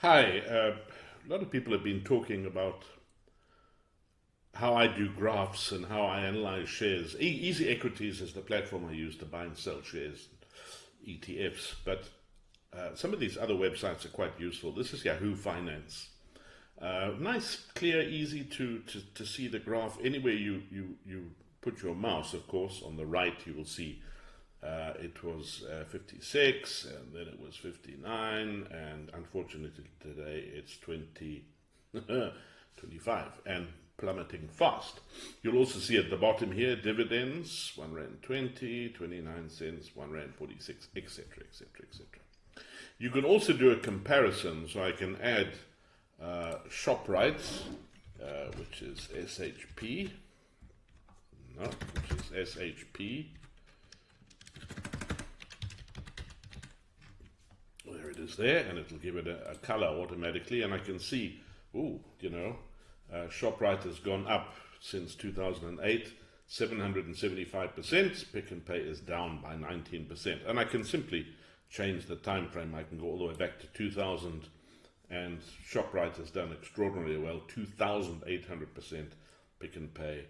Hi, a lot of people have been talking about how I do graphs and how I analyze shares. Easy Equities is the platform I use to buy and sell shares, ETFs, but some of these other websites are quite useful. This is Yahoo Finance. Nice, clear, easy to see the graph. Anywhere you put your mouse, of course, on the right you will see it was 56, and then it was 59, and unfortunately today it's 20, 25, and plummeting fast. You'll also see at the bottom here dividends, 1 Rand 20, 29 cents, 1 Rand 46, etc., etc., etc. You can also do a comparison, so I can add ShopRite, which is SHP, no, which is SHP. There it is there, and it'll give it a color automatically, and I can see, ShopRite has gone up since 2008, 775%. Pick and Pay is down by 19%, and I can simply change the time frame. I can go all the way back to 2000, and ShopRite has done extraordinarily well, 2,800%. Pick and Pay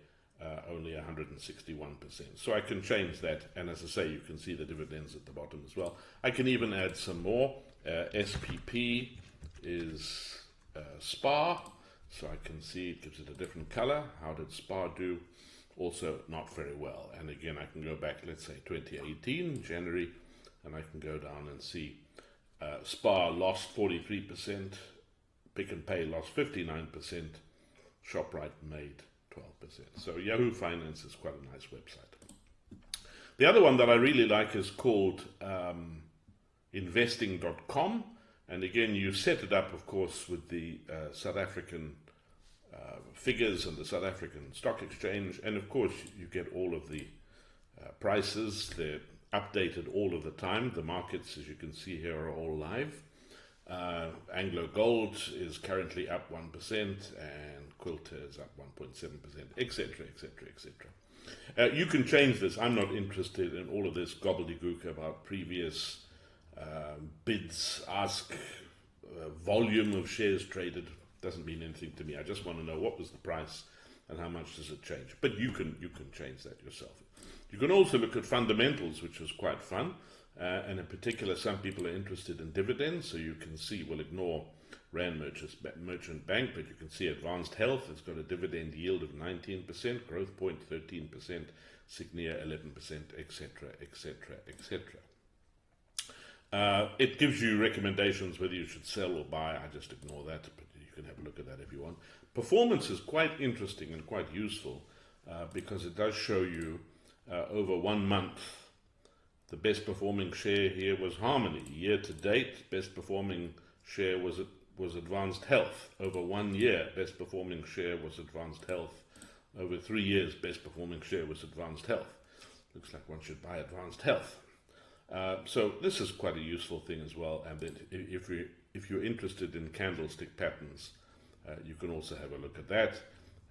only 161%. So I can change that, and as I say, you can see the dividends at the bottom as well. I can even add some more. SPP is SPAR, so I can see it gives it a different color. How did SPAR do? Also not very well. And again, I can go back, let's say 2018, January, and I can go down and see SPAR lost 43%, Pick and Pay lost 59%, ShopRite made 12%. So Yahoo Finance is quite a nice website. The other one that I really like is called investing.com, and again you set it up, of course, with the South African figures and the South African Stock Exchange, and of course you get all of the prices. They're updated all of the time. The markets, as you can see here, are all live. Anglo Gold is currently up 1%, and Quilter is up 1.7%, etc., etc., etc. You can change this. I'm not interested in all of this gobbledygook about previous bids, ask, volume of shares traded. Doesn't mean anything to me. I just want to know what was the price and how much does it change. But you can change that yourself. You can also look at fundamentals, which is quite fun. And in particular, some people are interested in dividends, so you can see, we'll ignore Rand Merchant Bank, but you can see Advanced Health has got a dividend yield of 19%, Growth Point 13%, Signia 11%, etc., etc., etc. It gives you recommendations whether you should sell or buy. I just ignore that, but you can have a look at that if you want. Performance is quite interesting and quite useful because it does show you over 1 month. The best performing share here was Harmony. Year to date, best performing share was Advanced Health. Over 1 year, best performing share was Advanced Health. Over 3 years, best performing share was Advanced Health. Looks like one should buy Advanced Health. So this is quite a useful thing as well. And if you're interested in candlestick patterns, you can also have a look at that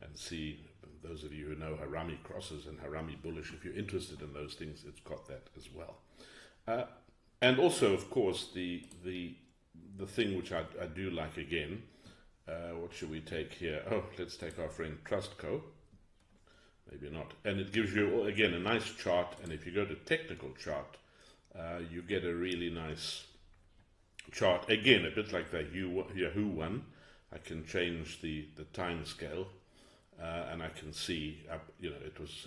and see. Those of you who know Harami crosses and Harami bullish, if you're interested in those things, it's got that as well. And also, of course, the thing which I do like again, what should we take here? Oh, let's take our friend Trustco. Maybe not. And it gives you, again, a nice chart. And if you go to technical chart, you get a really nice chart. Again, a bit like the Yahoo one. I can change the time scale. And I can see, it was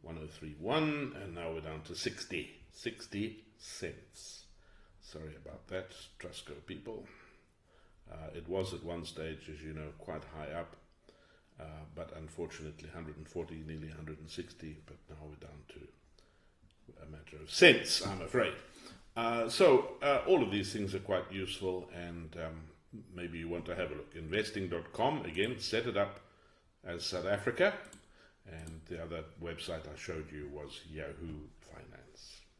1031, and now we're down to 60 cents. Sorry about that, Trustco people. It was at one stage, as you know, quite high up, but unfortunately 140, nearly 160, but now we're down to a matter of cents, I'm afraid. So all of these things are quite useful, and maybe you want to have a look. Investing.com, again, set it up as South Africa, and the other website I showed you was Yahoo Finance.